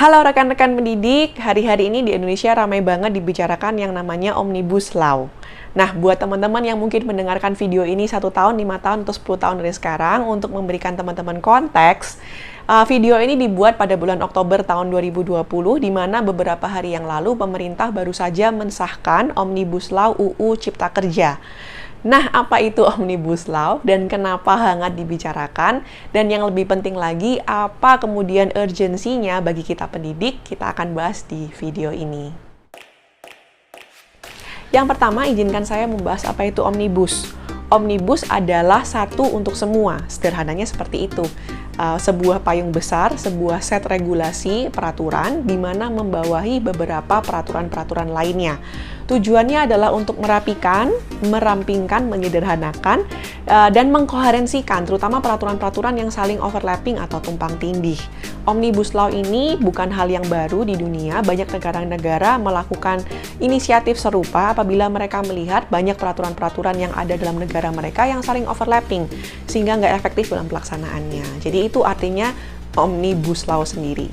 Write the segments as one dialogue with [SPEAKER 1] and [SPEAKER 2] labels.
[SPEAKER 1] Halo rekan-rekan pendidik, hari-hari ini di Indonesia ramai banget dibicarakan yang namanya Omnibus Law. Nah, buat teman-teman yang mungkin mendengarkan video ini 1 tahun, 5 tahun, atau 10 tahun dari sekarang, untuk memberikan teman-teman konteks, video ini dibuat pada bulan Oktober tahun 2020, di mana beberapa hari yang lalu pemerintah baru saja mensahkan Omnibus Law UU Cipta Kerja. Nah, apa itu Omnibus Law dan kenapa hangat dibicarakan? Dan yang lebih penting lagi, apa kemudian urgensinya bagi kita pendidik? Kita akan bahas di video ini. Yang pertama, izinkan saya membahas apa itu Omnibus. Omnibus adalah satu untuk semua, sederhananya seperti itu. Sebuah payung besar, sebuah set regulasi peraturan di mana membawahi beberapa peraturan-peraturan lainnya. Tujuannya adalah untuk merapikan, merampingkan, menyederhanakan, dan mengkoherensikan, terutama peraturan-peraturan yang saling overlapping atau tumpang tindih. Omnibus Law ini bukan hal yang baru di dunia, banyak negara-negara melakukan inisiatif serupa apabila mereka melihat banyak peraturan-peraturan yang ada dalam negara mereka yang saling overlapping, sehingga nggak efektif dalam pelaksanaannya. Jadi itu artinya Omnibus Law sendiri.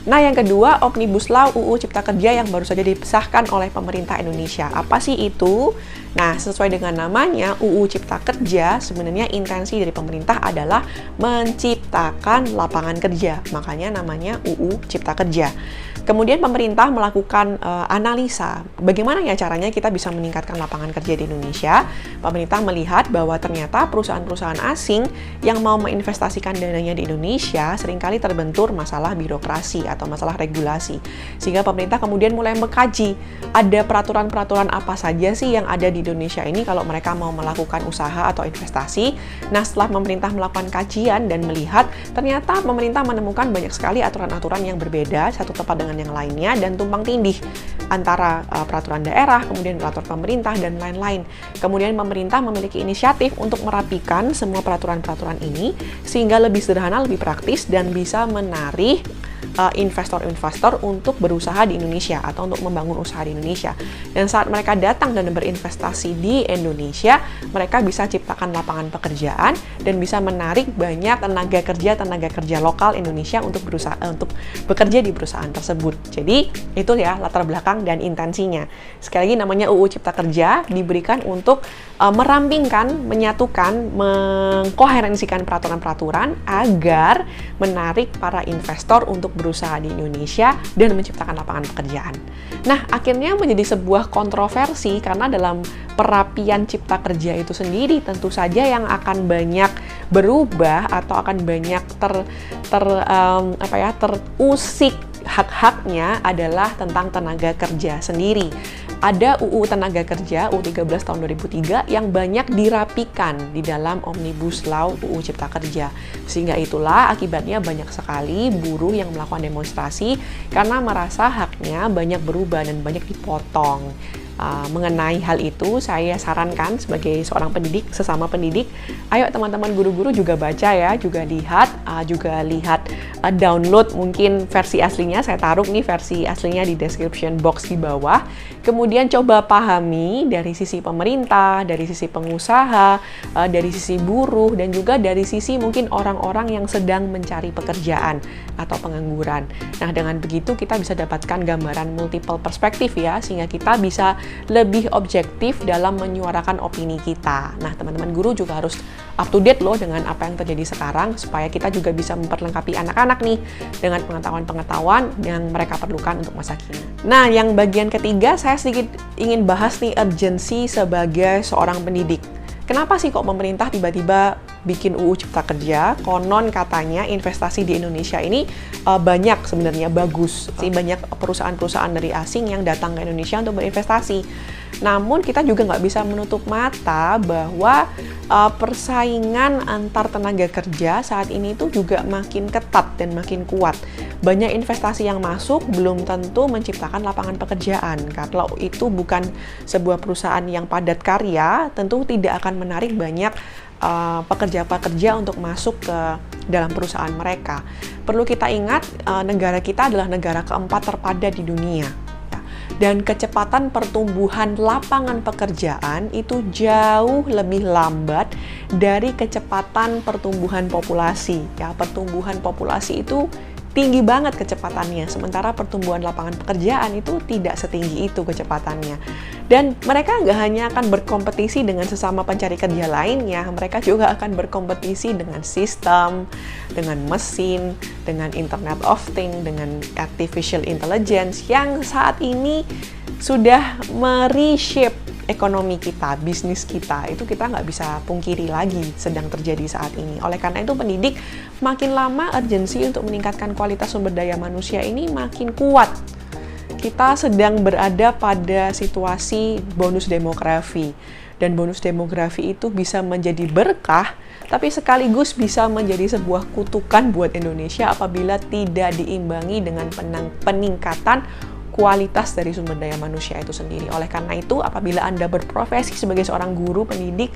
[SPEAKER 1] Nah, yang kedua, Omnibus Law UU Cipta Kerja yang baru saja disahkan oleh pemerintah Indonesia. Apa sih itu? Nah, sesuai dengan namanya, UU Cipta Kerja, sebenarnya intensi dari pemerintah adalah menciptakan lapangan kerja. Makanya namanya UU Cipta Kerja. Kemudian pemerintah melakukan analisa bagaimana ya caranya kita bisa meningkatkan lapangan kerja di Indonesia. Pemerintah melihat bahwa ternyata perusahaan-perusahaan asing yang mau menginvestasikan dananya di Indonesia seringkali terbentur masalah birokrasi atau masalah regulasi. Sehingga pemerintah kemudian mulai mengkaji ada peraturan-peraturan apa saja sih yang ada di Indonesia ini kalau mereka mau melakukan usaha atau investasi. Nah, setelah pemerintah melakukan kajian dan melihat ternyata pemerintah menemukan banyak sekali aturan-aturan yang berbeda satu tempat dengan yang lainnya dan tumpang tindih antara peraturan daerah, kemudian peraturan pemerintah, dan lain-lain. Kemudian pemerintah memiliki inisiatif untuk merapikan semua peraturan-peraturan ini sehingga lebih sederhana, lebih praktis, dan bisa menarik investor-investor untuk berusaha di Indonesia atau untuk membangun usaha di Indonesia. Dan saat mereka datang dan berinvestasi di Indonesia, mereka bisa ciptakan lapangan pekerjaan dan bisa menarik banyak tenaga kerja lokal Indonesia untuk bekerja di perusahaan tersebut. Jadi itu ya latar belakang dan intensinya. Sekali lagi namanya UU Cipta Kerja diberikan untuk merampingkan, menyatukan, mengkoherensikan peraturan-peraturan agar menarik para investor untuk berusaha di Indonesia dan menciptakan lapangan pekerjaan. Nah, akhirnya menjadi sebuah kontroversi karena dalam perapian cipta kerja itu sendiri tentu saja yang akan banyak berubah atau akan banyak terusik hak-haknya adalah tentang tenaga kerja sendiri. Ada UU Tenaga Kerja, UU 13 tahun 2003 yang banyak dirapikan di dalam Omnibus Law UU Cipta Kerja. Sehingga itulah akibatnya banyak sekali buruh yang melakukan demonstrasi karena merasa haknya banyak berubah dan banyak dipotong. Mengenai hal itu, saya sarankan sebagai seorang pendidik, sesama pendidik, ayo teman-teman guru-guru juga baca ya, juga lihat download mungkin versi aslinya, saya taruh nih versi aslinya di description box di bawah. Kemudian coba pahami dari sisi pemerintah, dari sisi pengusaha, dari sisi buruh, dan juga dari sisi mungkin orang-orang yang sedang mencari pekerjaan atau pengangguran. Nah, dengan begitu kita bisa dapatkan gambaran multiple perspektif ya, sehingga kita bisa lebih objektif dalam menyuarakan opini kita. Nah, teman-teman guru juga harus up to date loh dengan apa yang terjadi sekarang, supaya kita juga bisa memperlengkapi anak-anak nih dengan pengetahuan-pengetahuan yang mereka perlukan untuk masa kini. Nah, yang bagian ketiga saya sedikit ingin bahas nih urgensi sebagai seorang pendidik. Kenapa sih kok pemerintah tiba-tiba bikin UU Cipta Kerja? Konon katanya investasi di Indonesia ini banyak sebenarnya bagus. Banyak perusahaan-perusahaan dari asing yang datang ke Indonesia untuk berinvestasi. Namun kita juga nggak bisa menutup mata bahwa persaingan antar tenaga kerja saat ini itu juga makin ketat dan makin kuat. Banyak investasi yang masuk belum tentu menciptakan lapangan pekerjaan. Kalau itu bukan sebuah perusahaan yang padat karya, tentu tidak akan menarik banyak pekerja-pekerja untuk masuk ke dalam perusahaan mereka. Perlu kita ingat, negara kita adalah negara keempat terpadat di dunia. Dan kecepatan pertumbuhan lapangan pekerjaan itu jauh lebih lambat dari kecepatan pertumbuhan populasi. Ya, pertumbuhan populasi itu tinggi banget kecepatannya, sementara pertumbuhan lapangan pekerjaan itu tidak setinggi itu kecepatannya. Dan mereka nggak hanya akan berkompetisi dengan sesama pencari kerja lainnya, mereka juga akan berkompetisi dengan sistem, dengan mesin, dengan Internet of Things, dengan Artificial Intelligence yang saat ini sudah mereshape ekonomi kita, bisnis kita. Itu kita nggak bisa pungkiri lagi sedang terjadi saat ini. Oleh karena itu pendidik makin lama urgensi untuk meningkatkan kualitas sumber daya manusia ini makin kuat. Kita sedang berada pada situasi bonus demografi, dan bonus demografi itu bisa menjadi berkah, tapi sekaligus bisa menjadi sebuah kutukan buat Indonesia apabila tidak diimbangi dengan peningkatan kualitas dari sumber daya manusia itu sendiri. Oleh karena itu, apabila Anda berprofesi sebagai seorang guru pendidik,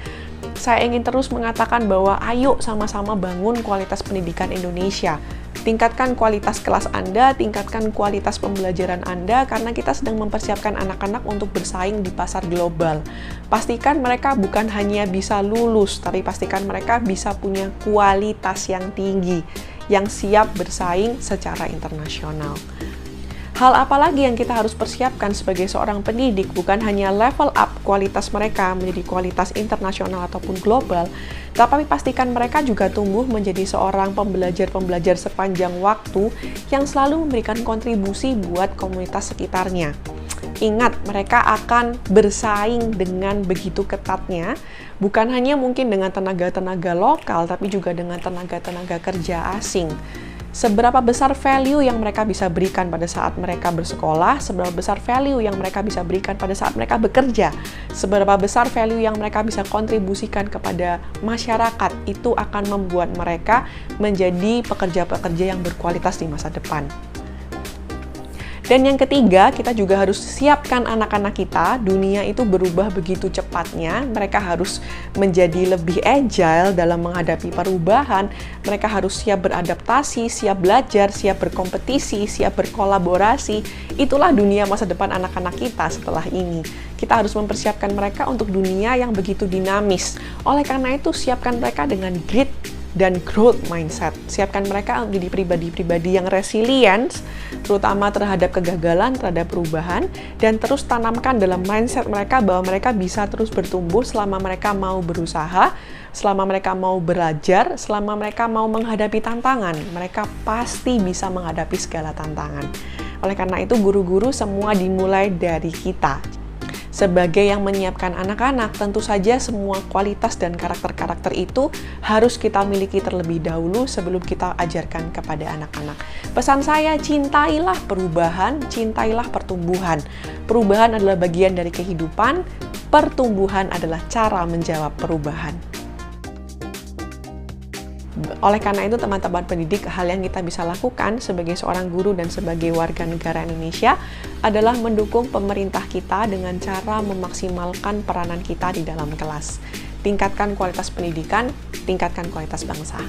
[SPEAKER 1] saya ingin terus mengatakan bahwa ayo sama-sama bangun kualitas pendidikan Indonesia. Tingkatkan kualitas kelas Anda, tingkatkan kualitas pembelajaran Anda, karena kita sedang mempersiapkan anak-anak untuk bersaing di pasar global. Pastikan mereka bukan hanya bisa lulus, tapi pastikan mereka bisa punya kualitas yang tinggi, yang siap bersaing secara internasional. Hal apa lagi yang kita harus persiapkan sebagai seorang pendidik, bukan hanya level up kualitas mereka menjadi kualitas internasional ataupun global, tapi pastikan mereka juga tumbuh menjadi seorang pembelajar-pembelajar sepanjang waktu yang selalu memberikan kontribusi buat komunitas sekitarnya. Ingat, mereka akan bersaing dengan begitu ketatnya, bukan hanya mungkin dengan tenaga-tenaga lokal, tapi juga dengan tenaga-tenaga kerja asing. Seberapa besar value yang mereka bisa berikan pada saat mereka bersekolah, seberapa besar value yang mereka bisa berikan pada saat mereka bekerja, seberapa besar value yang mereka bisa kontribusikan kepada masyarakat, itu akan membuat mereka menjadi pekerja-pekerja yang berkualitas di masa depan. Dan yang ketiga, kita juga harus siapkan anak-anak kita. Dunia itu berubah begitu cepatnya, mereka harus menjadi lebih agile dalam menghadapi perubahan. Mereka harus siap beradaptasi, siap belajar, siap berkompetisi, siap berkolaborasi. Itulah dunia masa depan anak-anak kita setelah ini. Kita harus mempersiapkan mereka untuk dunia yang begitu dinamis. Oleh karena itu, siapkan mereka dengan grit dan growth mindset. Siapkan mereka menjadi pribadi-pribadi yang resilient, terutama terhadap kegagalan, terhadap perubahan, dan terus tanamkan dalam mindset mereka bahwa mereka bisa terus bertumbuh selama mereka mau berusaha, selama mereka mau belajar, selama mereka mau menghadapi tantangan. Mereka pasti bisa menghadapi segala tantangan. Oleh karena itu, guru-guru semua dimulai dari kita. Sebagai yang menyiapkan anak-anak, tentu saja semua kualitas dan karakter-karakter itu harus kita miliki terlebih dahulu sebelum kita ajarkan kepada anak-anak. Pesan saya, cintailah perubahan, cintailah pertumbuhan. Perubahan adalah bagian dari kehidupan, pertumbuhan adalah cara menjawab perubahan. Oleh karena itu, teman-teman pendidik, hal yang kita bisa lakukan sebagai seorang guru dan sebagai warga negara Indonesia adalah mendukung pemerintah kita dengan cara memaksimalkan peranan kita di dalam kelas. Tingkatkan kualitas pendidikan, tingkatkan kualitas bangsa.